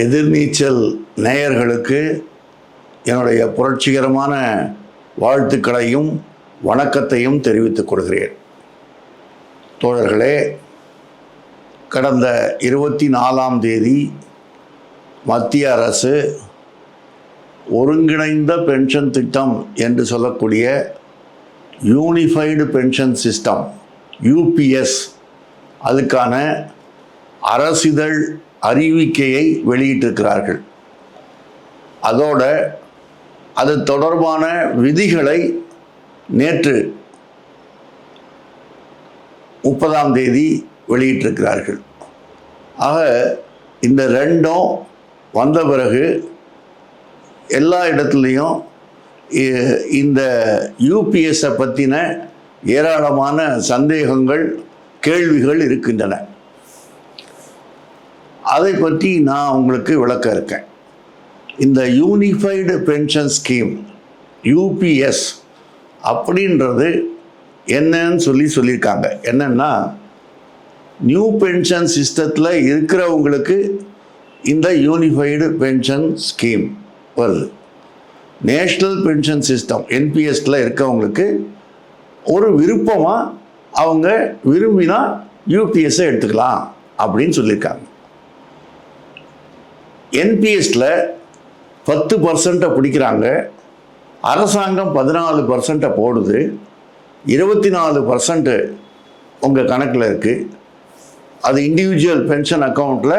எதிர்நீச்சல் நேயர்களுக்கு என்னுடைய புரட்சிகரமான வாழ்த்துக்களையும் வணக்கத்தையும் தெரிவித்துக் கொள்கிறேன். தோழர்களே, கடந்த 24ஆம் தேதி மத்திய அரசு ஒருங்கிணைந்த பென்ஷன் திட்டம் என்று சொல்லக்கூடிய யூனிஃபைடு பென்ஷன் சிஸ்டம் UPS அதுக்கான அரசிதழ் அறிவிக்கையை வெளியிட்டிருக்கிறார்கள். அதோட அது தொடர்பான விதிகளை நேற்று 30ஆம் தேதி வெளியிட்டிருக்கிறார்கள். ஆக இந்த ரெண்டும் வந்த பிறகு எல்லா இடத்துலையும் இந்த UPSஐ பற்றின ஏராளமான சந்தேகங்கள், கேள்விகள் இருக்கின்றன. அதை பற்றி நான் உங்களுக்கு விளக்க இருக்கேன். இந்த யூனிஃபைடு பென்ஷன் ஸ்கீம் UPS அப்படின்றது என்னன்னு சொல்லியிருக்காங்க. என்னன்னா, நியூ பென்ஷன் சிஸ்டத்தில் இருக்கிறவங்களுக்கு இந்த யூனிஃபைடு பென்ஷன் ஸ்கீம் வருது. நேஷ்னல் பென்ஷன் சிஸ்டம் NPSல இருக்கவங்களுக்கு ஒரு விருப்பமாக அவங்க விரும்பினா UPSஐ எடுத்துக்கலாம் அப்படின்னு சொல்லியிருக்காங்க. NPSல 10% பிடிக்கிறாங்க. அரசாங்கம் 14% போடுது. 24% உங்கள் கணக்கில் இருக்குது. அது இண்டிவிஜுவல் பென்ஷன் அக்கௌண்ட்டில்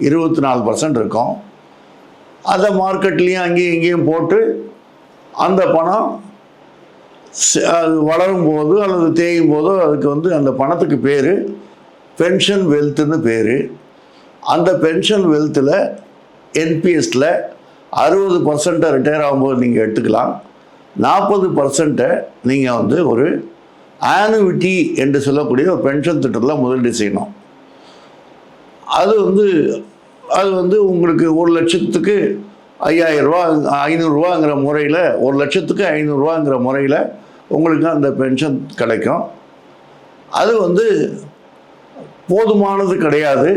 24% இருக்கும். அதை மார்க்கெட்லேயும் அங்கேயும் இங்கேயும் போட்டு அந்த பணம் அது வளரும் போது அல்லது தேயும் போதோ அதுக்கு அந்த பணத்துக்கு பேர் பென்ஷன் வெல்த்துன்னு பேர். அந்த பென்ஷன் வெல்த்தில் NPSல 60% ரிட்டையர் ஆகும்போது நீங்கள் எடுத்துக்கலாம். 40% நீங்கள் ஒரு ஆனுவிட்டி என்று சொல்லக்கூடிய ஒரு பென்ஷன் திட்டத்தில் முதலீடு செய்யணும். அது உங்களுக்கு 1 லட்சத்துக்கு 5000 ரூபா 500 ரூபாங்கிற முறையில் 1 லட்சத்துக்கு 500 ரூபாங்கிற முறையில் உங்களுக்கு அந்த பென்ஷன் கிடைக்கும். அது போதுமானது கிடையாது.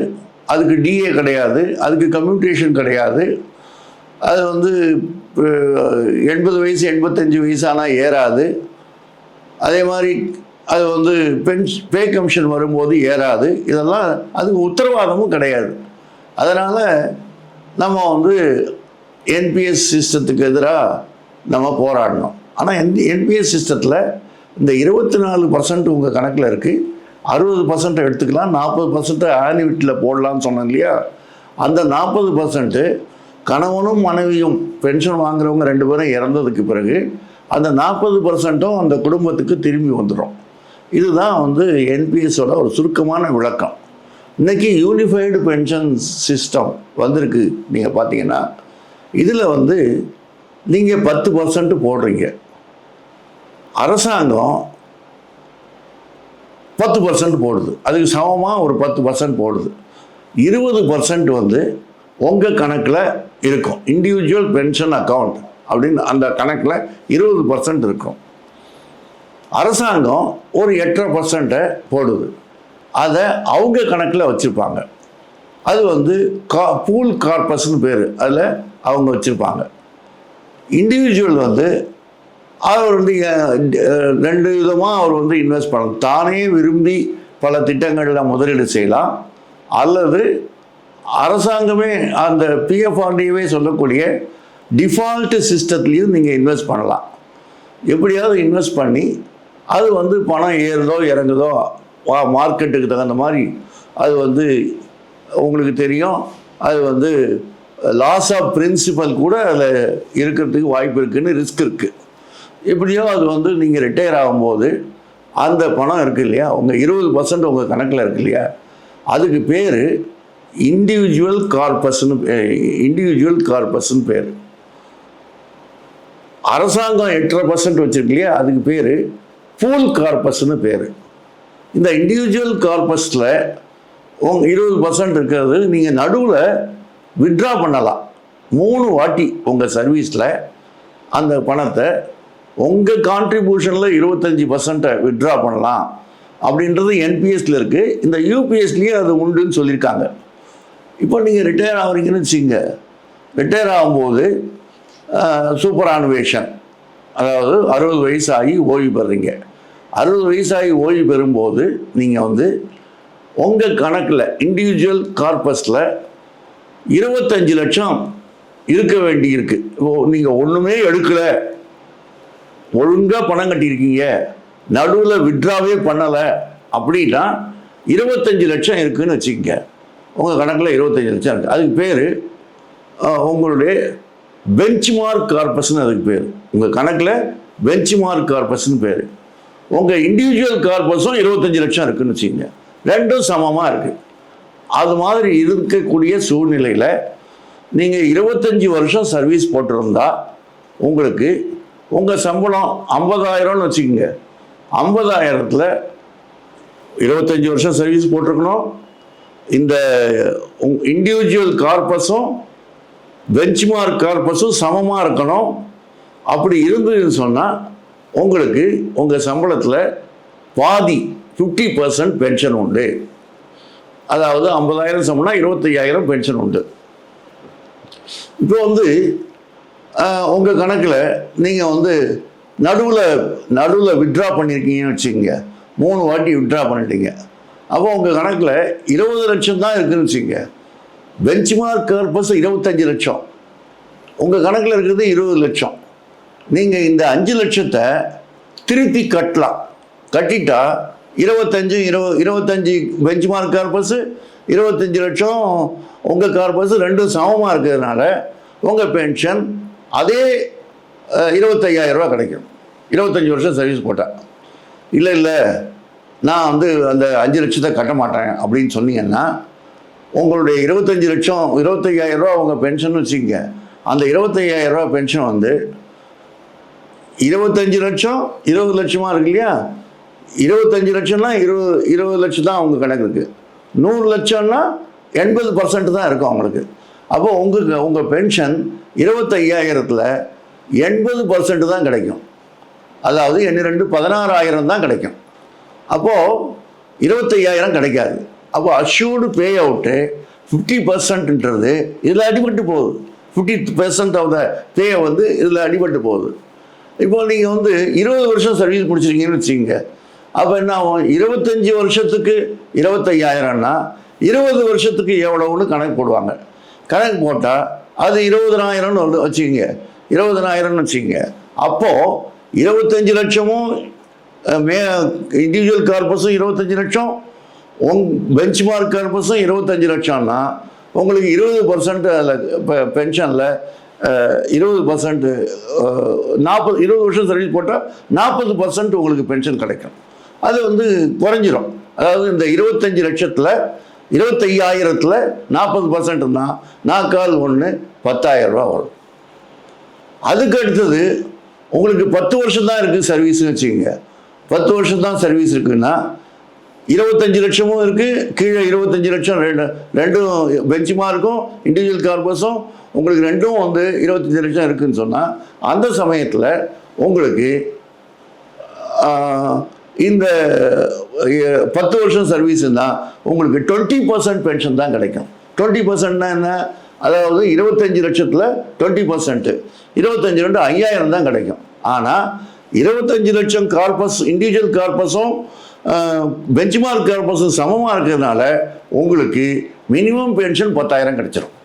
அதுக்கு DA கிடையாது, அதுக்கு கம்யூட்டேஷன் கிடையாது. அது 80 வயசு 85 வயசானால் ஏறாது. அதே மாதிரி அது பே கமிஷன் வரும்போது ஏறாது. இதெல்லாம் அதுக்கு உத்தரவாதமும் கிடையாது. அதனால் நம்ம NPS சிஸ்டத்துக்கு எதிராக நம்ம போராடணும். ஆனால் NPS சிஸ்டத்தில் இந்த 24% உங்கள் கணக்கில் இருக்குது. 60% எடுத்துக்கலாம், 40% ஆனுவிட்டியில் போடலான்னு சொன்னேன் இல்லையா? அந்த 40% கணவனும் மனைவியும் பென்ஷன் வாங்குறவங்க 2 பேரும் இறந்ததுக்கு பிறகு அந்த 40%ம் அந்த குடும்பத்துக்கு திரும்பி வந்துடும். இதுதான் NPSோட ஒரு சுருக்கமான விளக்கம். இன்றைக்கி யூனிஃபைடு பென்ஷன் சிஸ்டம் வந்திருக்கு. நீங்கள் பார்த்தீங்கன்னா இதில் நீங்கள் 10% போடுறீங்க. அரசாங்கம் 10% போடுது. அதுக்கு சமமாக ஒரு 10% போடுது. 20% உங்கள் கணக்கில் இருக்கும். இண்டிவிஜுவல் பென்ஷன் அக்கௌண்ட் அப்படின்னு அந்த கணக்கில் 20% இருக்கும். அரசாங்கம் ஒரு 8.5% போடுது. அதை அவங்க கணக்கில் வச்சுருப்பாங்க. அது பூல் கார்பஸ்ன்னு பேர். அதில் அவங்க வச்சுருப்பாங்க. இண்டிவிஜுவல் அவர் 2 விதமாக அவர் இன்வெஸ்ட் பண்ணலாம். தானே விரும்பி பல திட்டங்களில் முதலீடு செய்யலாம், அல்லது அரசாங்கமே அந்த PFRDAவே சொல்லக்கூடிய டிஃபால்ட்டு சிஸ்டத்துலேயும் நீங்கள் இன்வெஸ்ட் பண்ணலாம். எப்படியாவது இன்வெஸ்ட் பண்ணி அது பணம் ஏறுதோ இறங்குதோ மார்க்கெட்டுக்கு தகுந்த மாதிரி அது உங்களுக்கு தெரியும். அது லாஸ் ஆஃப் பிரின்சிபல் கூட அதில் இருக்கிறதுக்கு வாய்ப்பு இருக்குதுன்னு ரிஸ்க் இருக்குது. எப்படியோ அது நீங்கள் ரிட்டையர் ஆகும்போது அந்த பணம் இருக்குது இல்லையா, உங்கள் 20% உங்கள் கணக்கில் இருக்கு இல்லையா, அதுக்கு பேர் இண்டிவிஜுவல் கார்பஸ்ன்னு பேர். அரசாங்கம் 8.5% வச்சுருக்கு இல்லையா, அதுக்கு பேர் பூல் கார்பஸ்ன்னு பேர். இந்த இண்டிவிஜுவல் கார்பஸில் 20% இருக்கிறது நீங்கள் நடுவில் வித்ட்ரா பண்ணலாம். 3 வாட்டி உங்கள் சர்வீஸில் அந்த பணத்தை உங்கள் கான்ட்ரிபியூஷனில் 25% வித்ட்ரா பண்ணலாம் அப்படின்றது NPSல இருக்குது. இந்த UPSலேயே அது உண்டுன்னு சொல்லியிருக்காங்க. இப்போ நீங்கள் ரிட்டையர் ஆகிறீங்கன்னு வச்சுங்க, ரிட்டையர் ஆகும்போது சூப்பர் ஆனுவேஷன், அதாவது 60 வயசாகி ஓய்வு பெறுறீங்க. 60 வயசாகி ஓய்வு பெறும்போது நீங்கள் வந்து உங்கள் கணக்கில் இண்டிவிஜுவல் கார்பஸில் 25 லட்சம் இருக்க வேண்டி இருக்கு. நீங்கள் ஒன்றுமே எடுக்கலை, ஒழுங்காக பணம் கட்டியிருக்கீங்க, நடுவில் விட்ராவே பண்ணலை அப்படின்னா 25 லட்சம் இருக்குதுன்னு வச்சுக்கோங்க. உங்கள் கணக்கில் 25 லட்சம் இருக்குது. அதுக்கு பேர் உங்களுடைய பெஞ்ச்மார்க் கார்பஸ்ன்னு அதுக்கு பேர். உங்கள் கணக்கில் பெஞ்ச்மார்க் கார்பஸ்ன்னு பேர். உங்கள் இண்டிவிஜுவல் கார்பஸும் 25 லட்சம் இருக்குதுன்னு வச்சுக்கோங்க. ரெண்டும் சமமாக இருக்குது. அது மாதிரி இருக்கக்கூடிய சூழ்நிலையில் நீங்கள் 25 வருஷம் சர்வீஸ் போட்டிருந்தா உங்களுக்கு உங்கள் சம்பளம் 50,000ன்னு வச்சுக்கோங்க. 50,000த்தில் 25 வருஷம் சர்வீஸ் போட்டிருக்கணும், இந்த இண்டிவிஜுவல் கார்பஸும் பெஞ்ச்மார்க் கார்பஸும் சமமாக இருக்கணும். அப்படி இருந்ததுன்னு சொன்னால் உங்களுக்கு உங்கள் சம்பளத்தில் பாதி 50% பென்ஷன் உண்டு. அதாவது 50,000 சம்பளம்னா 25,000 பென்ஷன் உண்டு. இப்போ வந்து உங்கள் கணக்கில் நீங்கள் வந்து நடுவில் விட்ரா பண்ணியிருக்கீங்கன்னு வச்சுக்கோங்க. 3 வாட்டி விட்ரா பண்ணிட்டீங்க. அப்போ உங்கள் கணக்கில் 20 லட்சம் தான் இருக்குதுன்னு வச்சுக்கோங்க. பெஞ்ச்மார்க் கார்பஸ் 25 லட்சம், உங்கள் கணக்கில் இருக்கிறது 20 லட்சம். நீங்கள் இந்த 5 லட்சத்தை திருப்பி கட்டலாம். கட்டிட்டா 25 பெஞ்ச்மார்க் கார்பஸ், 25 லட்சம் உங்கள் கார்பஸ், ரெண்டும் சமமாக இருக்கிறதுனால உங்கள் பென்ஷன் அதே 25,000 ரூபா கிடைக்கும். 25 வருஷம் சர்வீஸ் போட்டால். இல்லை நான் வந்து அந்த 5 லட்சத்தை கட்ட மாட்டேன் அப்படின்னு சொன்னீங்கன்னா உங்களுடைய 25 லட்சம் 25,000 ரூபா உங்கள் பென்ஷன் வச்சுக்கோங்க. அந்த 25,000 ரூபா பென்ஷன் வந்து 25 லட்சம் 20 லட்சமாக இருக்கு இல்லையா? 25 லட்சம்னா 20 லட்சம் தான் அவங்க கணக்கு இருக்குது. 100 லட்சம்னா 80% தான் இருக்கும் அவங்களுக்கு. அப்போ உங்கள் பென்ஷன் 25,000த்தில் 80% தான் கிடைக்கும். அதாவது 16,000 தான் கிடைக்கும். அப்போது 25,000 கிடைக்காது. அப்போ அஷ்யூர்டு பே அவுட்டு 50%ன்றது இதில் அடிபட்டு போகுது. 50% ஆஃப் த பே வந்து இதில் அடிபட்டு போகுது. இப்போ நீங்கள் வந்து 20 வருஷம் சர்வீஸ் முடிச்சிருக்கீங்கன்னு வச்சுக்கோங்க. அப்போ என்ன ஆகும்? 25 வருஷத்துக்கு 25,000ன்னா 20 வருஷத்துக்கு எவ்வளோன்னு கணக்கு போடுவாங்க. கணக்கு போட்டால் அது 20,000ன்னு வச்சுக்கோங்க. 20,000ன்னு வச்சுக்கோங்க. அப்போது 25 லட்சமும் இண்டிவிஜுவல் கார்பஸும் 25 லட்சம், பெஞ்ச்மார்க் கார்பஸும் 25 லட்சம்னா உங்களுக்கு 20% அதில் பென்ஷனில் 20% 20 வருஷம் சர்வீஸ் போட்டால் 40% உங்களுக்கு பென்ஷன் கிடைக்கும். அது வந்து குறைஞ்சிரும். அதாவது இந்த 25 லட்சத்தில் 25,000த்தில் 40%னா 4×1 10,000 ரூபா வரும். அதுக்கு அடுத்தது உங்களுக்கு 10 வருஷம் தான் இருக்குது சர்வீஸ்னு வச்சுக்கோங்க. 10 வருஷம் தான் சர்வீஸ் இருக்குன்னா 25 லட்சமும் இருக்குது, கீழே 25 லட்சம், ரெண்டும் பெஞ்ச்மார்க்கும் இண்டிவிஜுவல் கார்பஸும் உங்களுக்கு ரெண்டும் வந்து 25 லட்சம் இருக்குதுன்னு சொன்னால் அந்த சமயத்தில் உங்களுக்கு இந்த 10 வருஷம் சர்வீஸ்னா உங்களுக்கு 20% பென்ஷன் தான் கிடைக்கும். 20%னா என்ன? அதாவது 25 லட்சத்தில் 20%, 25 5,000 தான் கிடைக்கும். ஆனால் 25 லட்சம் கார்பஸ் இண்டிவிஜுவல் கார்பஸும் பெஞ்ச்மார்க் கார்பஸும் சமமாக இருக்கிறதுனால உங்களுக்கு மினிமம் பென்ஷன் 10,000 கிடைச்சிடும்.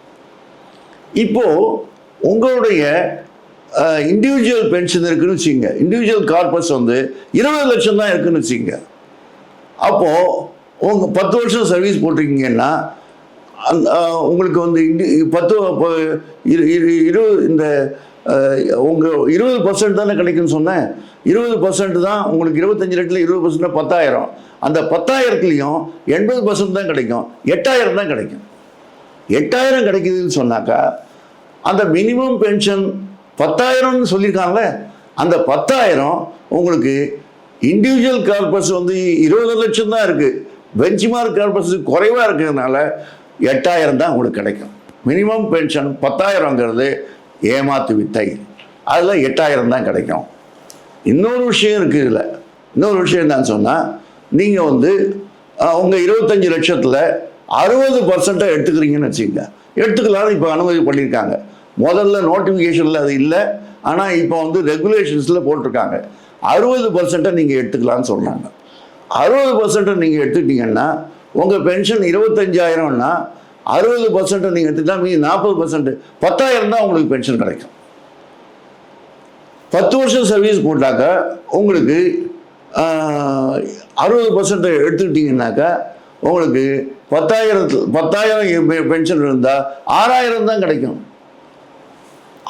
இப்போது உங்களுடைய இண்டிவிஜுவல் பென்ஷன் இருக்குன்னு வச்சுங்க. இண்டிவிஜுவல் கார்பஸ் வந்து 20 லட்சம் தான் இருக்குன்னு வச்சுங்க. அப்போது உங்கள் 10 வருஷம் சர்வீஸ் போட்டிருக்கீங்கன்னா உங்களுக்கு வந்து இந்த உங்கள் 20% தானே கிடைக்குன்னு சொன்னேன். 20% தான் உங்களுக்கு 25 லட்சத்தில் 20% 10,000. அந்த 10,000த்துலேயும் 80% தான் கிடைக்கும். 8,000 தான் கிடைக்கும். 8,000 கிடைக்குதுன்னு சொன்னாக்கா அந்த மினிமம் பென்ஷன் 10,000ன்னு சொல்லியிருக்காங்களே, அந்த 10,000 உங்களுக்கு இண்டிவிஜுவல் கார்பஸ் வந்து 20 லட்சம் தான் இருக்குது, பெஞ்ச்மார்க் கார்பஸ் குறைவாக இருக்கிறதுனால 8,000 தான் உங்களுக்கு கிடைக்கும். மினிமம் பென்ஷன் 10,000ங்கிறது ஏமாத்து வித்தை. அதில் 8,000 தான் கிடைக்கும். இன்னொரு விஷயம் இருக்குது. இதில் இன்னொரு விஷயம் என்னன்னு சொன்னால், நீங்கள் வந்து உங்கள் 25 லட்சத்தில் 60% எடுத்துக்கிறீங்கன்னு வச்சுக்கோங்க, எடுத்துக்கலாம்னு இப்போ அனுமதி பண்ணியிருக்காங்க. முதல்ல நோட்டிஃபிகேஷனில் அது இல்லை, ஆனால் இப்போ வந்து ரெகுலேஷன்ஸில் போட்டிருக்காங்க 60% நீங்கள் எடுத்துக்கலாம்னு சொல்கிறாங்க. 60% நீங்கள் எடுத்துக்கிட்டீங்கன்னா உங்கள் பென்ஷன் 25,000ன்னா 60% நீங்கள் எடுத்துக்கிட்டா மீதி 40% 10,000 தான் உங்களுக்கு பென்ஷன் கிடைக்கும். 10 வருஷம் சர்வீஸ் போட்டாக்க உங்களுக்கு 60% எடுத்துக்கிட்டிங்கனாக்கா உங்களுக்கு 10,000 பென்ஷன் இருந்தால் 6,000 தான் கிடைக்கும்.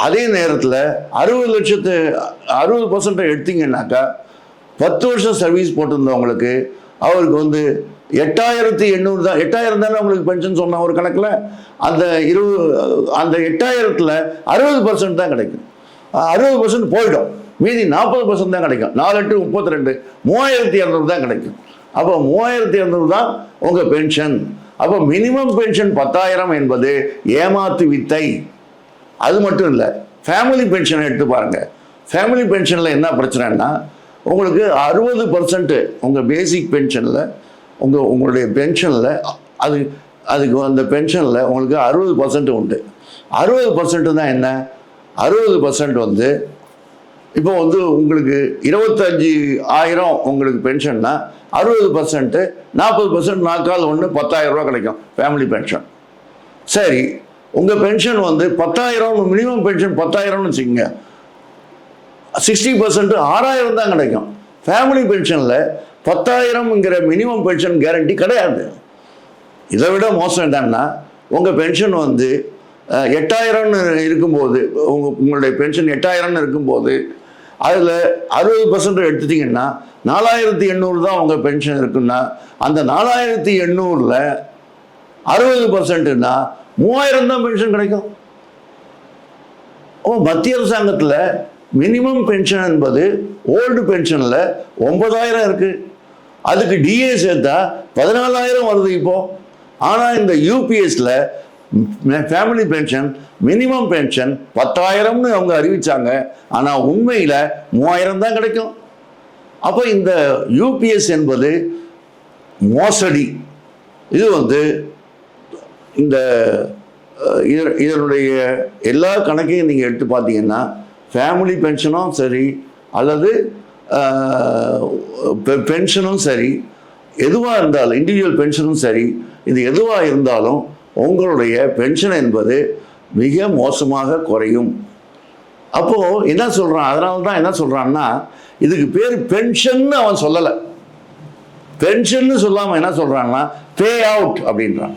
அதே நேரத்தில் 60% எடுத்தீங்கன்னாக்கா 10 வருஷம் சர்வீஸ் போட்டிருந்தவங்களுக்கு அவருக்கு வந்து 8,800 தான், 8,000 தானே உங்களுக்கு பென்ஷன் சொன்ன ஒரு கணக்கில், அந்த 8,000ல் 60% தான் கிடைக்கும். 60% போயிடும், மீதி 40% தான் கிடைக்கும். 4 8 32 3,200 தான் கிடைக்கும். அப்போ 3,200 தான் உங்கள் பென்ஷன். அப்போ மினிமம் பென்ஷன் 10,000 என்பது ஏமாத்து வித்தை. அது மட்டும் இல்லை, ஃபேமிலி பென்ஷனை எடுத்து பாருங்கள். ஃபேமிலி பென்ஷனில் என்ன பிரச்சனைன்னா உங்களுக்கு 60% உங்கள் பேசிக் பென்ஷனில் உங்களுடைய பென்ஷனில் அதுக்கு அந்த பென்ஷனில் உங்களுக்கு 60% உண்டு. 60% தான் என்ன? 60% வந்து இப்போ வந்து உங்களுக்கு 25,000 உங்களுக்கு பென்ஷன்னா 60% 40% 4 10,000 ரூபா கிடைக்கும் ஃபேமிலி பென்ஷன். சரி, உங்கள் பென்ஷன் வந்து 10,000 மினிமம் பென்ஷன் 10,000ன்னு வச்சுக்கோங்க, 60% 6,000 தான் கிடைக்கும். ஃபேமிலி பென்ஷனில் 10,000ங்கிற மினிமம் பென்ஷன் கேரண்டி கிடையாது. இதை விட மோசம் என்னன்னா, உங்கள் பென்ஷன் வந்து 8,000ன்னு இருக்கும்போது, உங்களுடைய பென்ஷன் 8,000ன்னு இருக்கும்போது அதில் 60% எடுத்துட்டிங்கன்னா 4,800 தான் உங்கள் பென்ஷன் இருக்குன்னா, அந்த 4,800ல் 60%ன்னா 3,000 தான் பென்ஷன் கிடைக்கும். மத்திய அரசாங்கத்தில் மினிமம் பென்ஷன் என்பது ஓல்டு பென்ஷனில் 9,000 இருக்குது. அதுக்கு டிஏ சேர்த்தா 14,000 வருது இப்போ. ஆனால் இந்த யூபிஎஸ்ல ஃபேமிலி பென்ஷன் மினிமம் பென்ஷன் 10,000ன்னு அவங்க அறிவிச்சாங்க, ஆனால் உண்மையில் 3,000 தான் கிடைக்கும். அப்போ இந்த யூபிஎஸ் என்பது மோசடி. இது வந்து இந்த இதனுடைய எல்லா கணக்கையும் நீங்கள் எடுத்து பார்த்தீங்கன்னா ஃபேமிலி பென்ஷனும் சரி அல்லது பென்ஷனும் சரி, எதுவாக இருந்தாலும் இண்டிவிஜுவல் பென்ஷனும் சரி, இது எதுவாக இருந்தாலும் உங்களுடைய பென்ஷன் என்பது மிக மோசமாக குறையும். அப்போது என்ன சொல்கிறான், அதனால தான் என்ன சொல்கிறான்னா, இதுக்கு பேர் பென்ஷன்னு அவன் சொல்லலை. பென்ஷன்னு சொல்லாமல் என்ன சொல்கிறான்னா பே அவுட் அப்படின்றான்.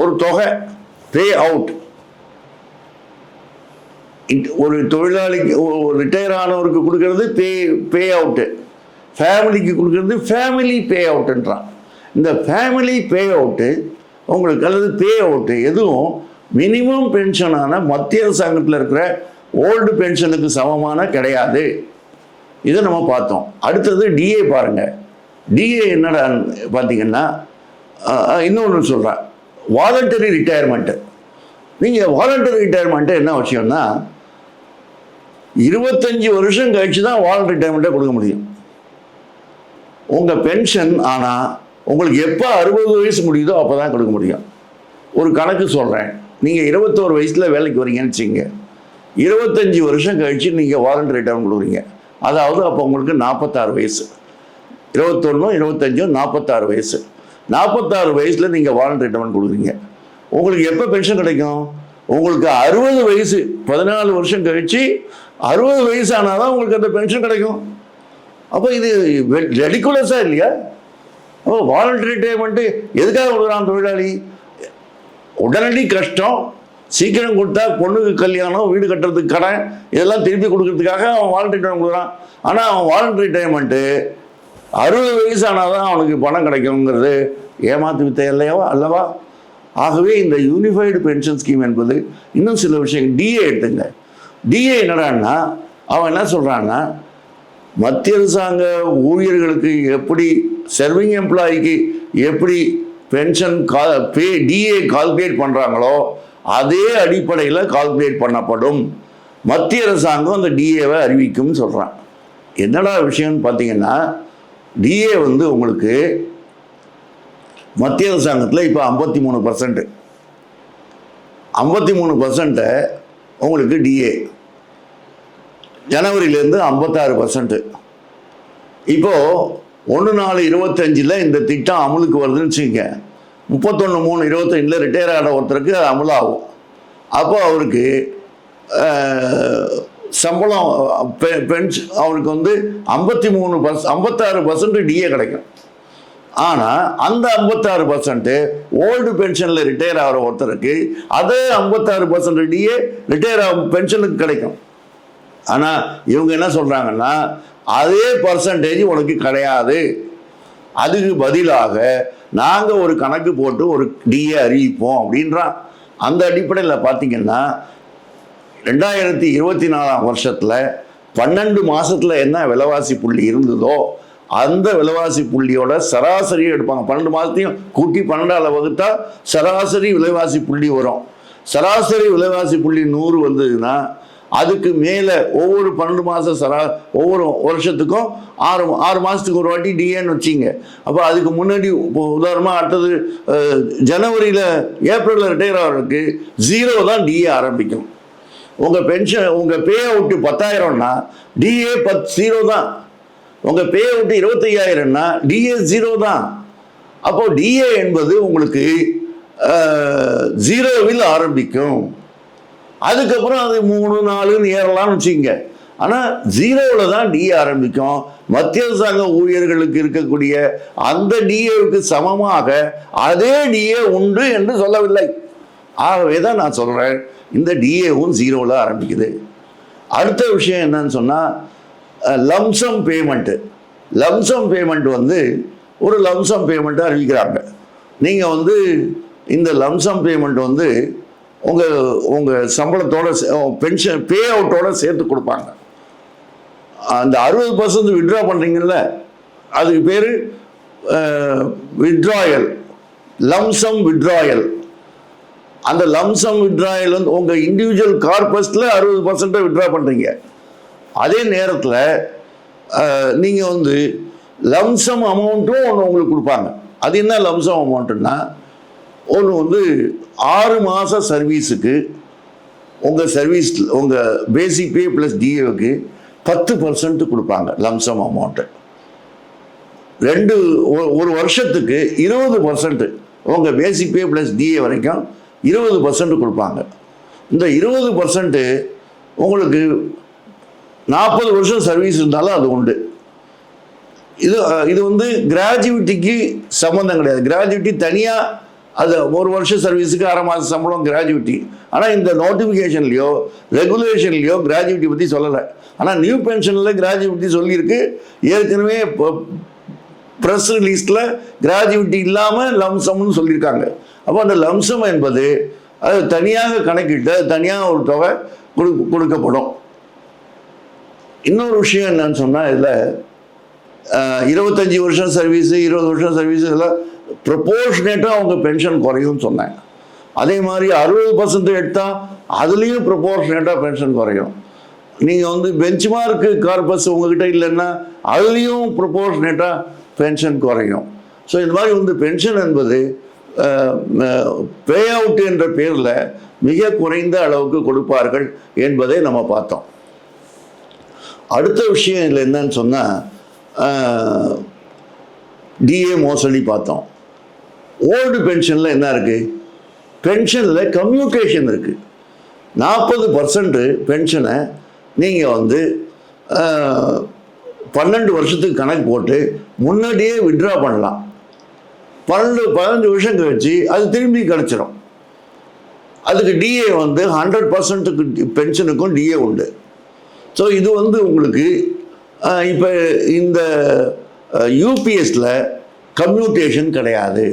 ஒரு தொகை பே அவுட். ஒரு தொழிலாளிக்கு ரிட்டையர் ஆனவருக்கு கொடுக்கறது பே அவுட்டு, ஃபேமிலிக்கு கொடுக்கறது ஃபேமிலி பே அவுட்டுன்றான். இந்த ஃபேமிலி பே அவுட்டு உங்களுக்கு அல்லது பே அவுட்டு எதுவும் மினிமம் பென்ஷனான மத்திய அரசாங்கத்தில் இருக்கிற ஓல்டு பென்ஷனுக்கு சமமான கிடையாது. இதை நம்ம பார்த்தோம். அடுத்தது டிஏ பாருங்கள். டிஏ என்னடா பார்த்தீங்கன்னா இன்னொன்று சொல்கிறேன், வாலண்டரி ரிட்டையர்மெண்ட்டு. நீங்கள் வாலண்டரி ரிட்டையர்மெண்ட்டு என்ன விஷயம்னா 25 வருஷம் கழிச்சு தான் வாலண்டரி ரிட்டையர்மெண்ட்டை கொடுக்க முடியும் உங்கள் பென்ஷன். ஆனால் உங்களுக்கு எப்போ 60 வயசு முடியுதோ அப்போ தான் கொடுக்க முடியும். ஒரு கணக்கு சொல்கிறேன், நீங்கள் 21 வயசில் வேலைக்கு வரீங்கன்னு வச்சுங்க, 25 வருஷம் கழிச்சு நீங்கள் வாலண்டரி ரிட்டையர்மெண்ட் கொடுக்குறீங்க. அதாவது அப்போ உங்களுக்கு 46 வயசு. 21 25 46 வயசு. 46 வயசில் நீங்கள் வாலண்டரி ரிட்டையர்மெண்ட் கொடுக்குறீங்க. உங்களுக்கு எப்போ பென்ஷன் கிடைக்கும்? உங்களுக்கு 60 வயசு 14 வருஷம் கழிச்சு 60 வயசு ஆனால் தான் உங்களுக்கு அந்த பென்ஷன் கிடைக்கும். அப்போ இது ரெடிகுலஸாக இல்லையா? அப்போ வாலண்டரி ரிட்டையர்மெண்ட்டு எதுக்காக கொடுக்குறான் தொழிலாளி? உடனடி கஷ்டம், சீக்கிரம் கொடுத்தா பொண்ணுக்கு கல்யாணம், வீடு கட்டுறதுக்கு கடன், இதெல்லாம் திருப்பி கொடுக்கறதுக்காக அவன் வாலண்டரி ரிட்டையர்மெண்ட் கொடுக்குறான். ஆனால் அவன் வாலண்டரி ரிட்டையர்மெண்ட்டு 60 வயசு ஆனால் தான் அவனுக்கு பணம் கிடைக்குங்கிறது ஏமாத்து வித்தை அல்லவா? ஆகவே இந்த யூனிஃபைடு பென்ஷன் ஸ்கீம் என்பது இன்னும் சில விஷயங்கள். டிஏ எடுத்துங்க. டிஏ என்னடான்னா அவன் என்ன சொல்கிறான்னா, மத்திய அரசாங்க ஊழியர்களுக்கு எப்படி சர்விங் எம்ப்ளாயிக்கு எப்படி பென்ஷன் டிஏ கால்குலேட் பண்ணுறாங்களோ அதே அடிப்படையில் கால்குலேட் பண்ணப்படும். மத்திய அரசாங்கம் அந்த டிஏவை அறிவிக்கும்னு சொல்கிறான். என்னடா விஷயம்னு பார்த்தீங்கன்னா, டிஏ வந்து உங்களுக்கு மத்திய அரசாங்கத்தில் இப்போ 53%. 53% உங்களுக்கு டிஏ. ஜனவரியிலேருந்து 56%. இப்போது 1/4/25 இந்த திட்டம் அமலுக்கு வருதுன்னு வச்சுக்கோங்க. 31/3/25 ரிட்டையர் ஆகிற ஒருத்தருக்கு அமலாகும். அப்போ அவருக்கு சம்பளம் அவருக்கு வந்து 56% டிஏ கிடைக்கும். ஆனால் அந்த 56% ஓல்டு பென்ஷனில் ரிட்டையர் ஆகிற ஒருத்தருக்கு அதே 56% டிஏ ரிட்டையர் பென்ஷனுக்கு கிடைக்கும். ஆனால் இவங்க என்ன சொல்கிறாங்கன்னா அதே பர்சன்டேஜ் உனக்கு கிடையாது, அதுக்கு பதிலாக நாங்கள் ஒரு கணக்கு போட்டு ஒரு டிஏ அறிவிப்போம் அப்படின்றான். அந்த அடிப்படையில் பார்த்தீங்கன்னா 2024 வருஷத்தில் 12 மாதத்தில் என்ன விலைவாசி புள்ளி இருந்ததோ அந்த விலைவாசி புள்ளியோட சராசரியை எடுப்பாங்க. 12 மாதத்தையும் கூட்டி 12ஆல் வகுத்தா சராசரி விலைவாசி புள்ளி வரும். சராசரி விலைவாசி புள்ளி 100 வந்ததுன்னா அதுக்கு மேலே ஒவ்வொரு 12 மாதம் ஒவ்வொரு வருஷத்துக்கும் 6 மாதத்துக்கு ஒரு வாட்டி டிஏன்னு வச்சிங்க. அப்போ அதுக்கு முன்னாடி உதாரணமாக அடுத்தது ஜனவரியில் ஏப்ரலில் ரிட்டையர் ஆகிறதுக்கு 0 தான் டிஏ ஆரம்பிக்கும். உங்கள் பென்ஷன் உங்கள் பே அவுட்டு 10,000னா டிஏ 0 தான். உங்கள் பே அவுட்டு 25,000னா டிஏ 0 தான். அப்போ டிஏ என்பது உங்களுக்கு 0வில் ஆரம்பிக்கும். அதுக்கப்புறம் அது 3-4ன்னு ஏறலாம்னு வச்சுக்கோங்க. ஆனால் 0வில் தான் டிஏ ஆரம்பிக்கும். மத்திய அரசாங்க ஊழியர்களுக்கு இருக்கக்கூடிய அந்த டிஏவுக்கு சமமாக அதே டிஏ உண்டு என்று சொல்லவில்லை. ஆகவே தான் நான் சொல்கிறேன், இந்த டிஏவும் 0வில் ஆரம்பிக்குது. அடுத்த விஷயம் என்னன்னு சொன்னால் லம்சம் பேமெண்ட்டு. லம்சம் பேமெண்ட் வந்து ஒரு லம்சம் பேமெண்ட்டை அறிவிக்கிறாங்க. நீங்கள் வந்து இந்த லம்சம் பேமெண்ட் வந்து உங்கள் சம்பளத்தோட பென்ஷன் பே அவுட்டோட சேர்த்து கொடுப்பாங்க. அந்த 60% வித்ட்ரா பண்ணுறீங்கல்ல, அதுக்கு பேர் வித்ட்ராயல், லம்சம் வித்ட்ராயல். அந்த லம்சம் வித்ட்ராயல் வந்து உங்கள் இண்டிவிஜுவல் கார்பஸில் 60% வித்ட்ரா பண்ணுறீங்க. அதே நேரத்தில் நீங்கள் வந்து லம்சம் அமௌண்ட்டும் ஒன்று உங்களுக்கு கொடுப்பாங்க. அது என்ன லம்சம் அமௌண்ட்டுன்னா, ஒன்று வந்து 6 மாத சர்வீஸுக்கு உங்கள் பேசிக் பே ப்ளஸ் டிஏவுக்கு 10% கொடுப்பாங்க லம்சம் அமௌண்ட்டு. ஒரு வருஷத்துக்கு 20% உங்கள் பேசிக் பே ப்ளஸ் டிஏ வரைக்கும் 20% கொடுப்பாங்க. இந்த 20% உங்களுக்கு 40 வருஷம் சர்வீஸ் இருந்தாலும் அது உண்டு. இது வந்து கிராஜுவிட்டிக்கு சம்மந்தம் கிடையாது. கிராஜுவிட்டி தனியாக, அது ஒரு வருஷம் சர்வீஸுக்கு 1/2 மாத சம்பளம் கிராஜுவிட்டி. ஆனால் இந்த நோட்டிஃபிகேஷன்லையோ ரெகுலேஷன்லையோ கிராஜுவிட்டி பற்றி சொல்லலை. ஆனால் நியூ பென்ஷனில் கிராஜுவிட்டி சொல்லியிருக்கு. ஏற்கனவே ப்ரெஸ் ரிலீஸில் கிராஜுவிட்டி இல்லாமல் லம்சம்னு சொல்லியிருக்காங்க. அப்போ அந்த லம்சம் என்பது அது தனியாக கணக்கிட்டு தனியாக ஒரு தொகை கொடுக்கப்படும். இன்னொரு விஷயம் என்னன்னு சொன்னால், இதில் 25 வருஷம் சர்வீஸு 20 வருஷம் சர்வீஸு இதெல்லாம் ப்ரொபோர்ஷனேட்டாக அவங்க பென்ஷன் குறையும்னு சொன்னாங்க. அதே மாதிரி 60% எடுத்தால் அதுலேயும் ப்ரொபோர்ஷனேட்டாக பென்ஷன் குறையும். நீங்கள் வந்து பெஞ்ச்மார்க்கு கார்பஸ் உங்ககிட்ட இல்லைன்னா அதுலேயும் ப்ரொபோர்ஷனேட்டாக பென்ஷன் குறையும். ஸோ இந்த மாதிரி வந்து பென்ஷன் என்பது பே அவுட் என்ற பேரில் மிக குறைந்த அளவுக்கு கொடுப்பார்கள் என்பதை நம்ம பார்த்தோம். அடுத்த விஷயம் இதில் என்னன்னு சொன்னால், டிஏ மோசடி பார்த்தோம். ஓல்டு பென்ஷனில் என்ன இருக்குது? பென்ஷனில் கம்யூட்டேஷன் இருக்குது. 40% பென்ஷனை நீங்கள் வந்து 12 வருஷத்துக்கு கணக்கு போட்டு முன்னாடியே வித்ட்ரா பண்ணலாம். 15 வருஷம் கழிச்சு அது திரும்பி கிடச்சிரும். அதுக்கு டிஏ வந்து 100% பென்ஷனுக்கும் டிஏ உண்டு. ஸோ இது வந்து உங்களுக்கு இப்போ இந்த யூபிஎஸ்ல கம்யூட்டேஷன் கிடையாது.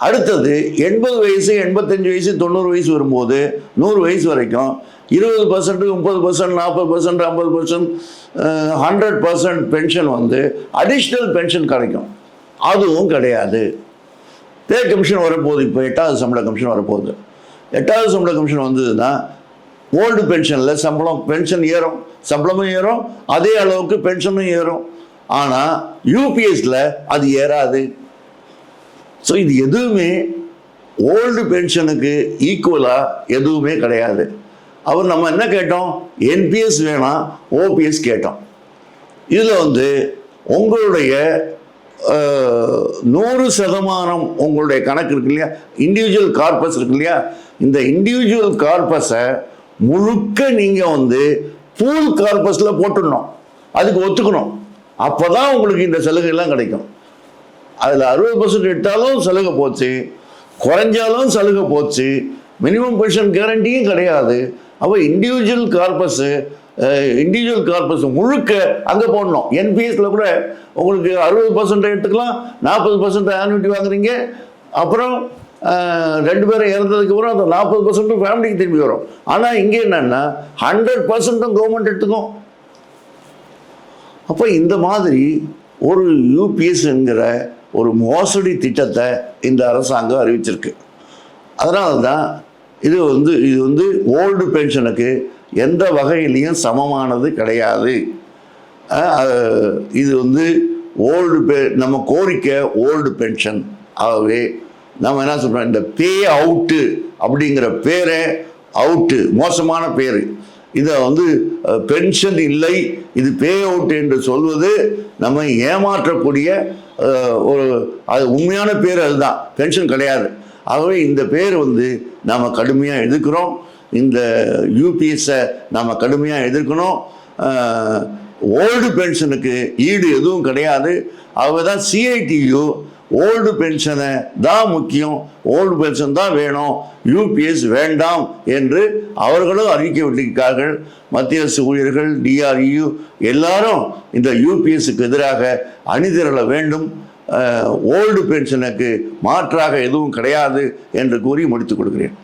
அடுத்தது 80 வயசு 85 வயசு 90 வயசு வரும்போது 100 வயசு வரைக்கும் 20%, 30%, 40%, 50%, 100% பென்ஷன் வந்து அடிஷ்னல் பென்ஷன் கிடைக்கும். அதுவும் கிடையாது. பே கமிஷன் வரப்போகுது. இப்போ 8வது சம்பள கமிஷன் வரப்போகுது. 8வது சம்பள கமிஷன் வந்ததுன்னா ஓல்டு பென்ஷனில் பென்ஷன் ஏறும், சம்பளமும் ஏறும், அதே அளவுக்கு பென்ஷனும் ஏறும். ஆனால் யூபிஎஸ்ல அது ஏறாது. ஸோ இது எதுவுமே ஓல்டு பென்ஷனுக்கு ஈக்குவலாக எதுவுமே கிடையாது. அவர் நம்ம என்ன கேட்டோம், என்பிஎஸ் வேணாம், ஓபிஎஸ் கேட்டோம். இதில் வந்து உங்களுடைய 100% உங்களுடைய கணக்கு இருக்கு இல்லையா, இண்டிவிஜுவல் கார்பஸ் இருக்கு இல்லையா, இந்த இண்டிவிஜுவல் கார்பஸை முழுக்க நீங்கள் வந்து பூல் கார்பஸில் போட்டுடணும், அதுக்கு ஒத்துக்கணும். அப்போ தான் உங்களுக்கு இந்த சலுகைலாம் கிடைக்கும். அதில் 60% எடுத்தாலும் சலுகை போச்சு, குறைஞ்சாலும் சலுகை போச்சு, மினிமம் பென்ஷன் கேரண்டியும் கிடையாது. அப்போ இண்டிவிஜுவல் கார்பஸ் முழுக்க அங்கே போடணும். என்பிஎஸ்ல கூட உங்களுக்கு 60% எடுத்துக்கலாம், 40% ஆனுவிட்டி வாங்குறீங்க, அப்புறம் 2 பேரும் இறந்ததுக்கு அப்புறம் அந்த 40% ஃபேமிலிக்கு திரும்பி வரும். ஆனால் இங்கே என்னன்னா 100% கவர்மெண்ட் எடுத்துக்கும். அப்போ இந்த மாதிரி ஒரு யூபிஎஸ் என்கிற ஒரு மோசடி திட்டத்தை இந்த அரசாங்கம் அறிவிச்சிருக்கு. அதனால தான் இது வந்து ஓல்டு பென்ஷனுக்கு எந்த வகையிலையும் சமமானது கிடையாது. இது வந்து நம்ம கோரிக்கை ஓல்டு பென்ஷன். ஆகவே நம்ம என்ன சொல்கிறோம், இந்த பே அவுட்டு அப்படிங்கிற பேரே அவுட்டு, மோசமான பேர். இதை வந்து பென்ஷன் இல்லை, இது பே அவுட் என்று சொல்வது நம்ம ஏமாற்றக்கூடிய அது உண்மையான பேர் அதுதான், பென்ஷன் கிடையாது. ஆகவே இந்த பேர் வந்து நாம் கடுமையாக எதிர்க்கிறோம். இந்த யூபிஎஸ்ஸை நாம் கடுமையாக எதிர்க்கணும். ஓல்டு பென்ஷனுக்கு ஈடு எதுவும் கிடையாது. ஆகவே தான் சிஐடியு ஓல்டு பென்ஷனை தான் முக்கியம், ஓல்டு பென்ஷன் தான் வேணும், யூபிஎஸ் வேண்டாம் என்று அவர்களும் அறிக்கை விட்டிருக்கிறார்கள். மத்திய அரசு ஊழியர்கள், டிஆர்இயு எல்லாரும் இந்த யூபிஎஸ்க்கு எதிராக அணிதிரள வேண்டும். ஓல்டு பென்ஷனுக்கு மாற்றாக எதுவும் கிடையாது என்று கூறி முடித்துக் கொடுக்கிறேன்.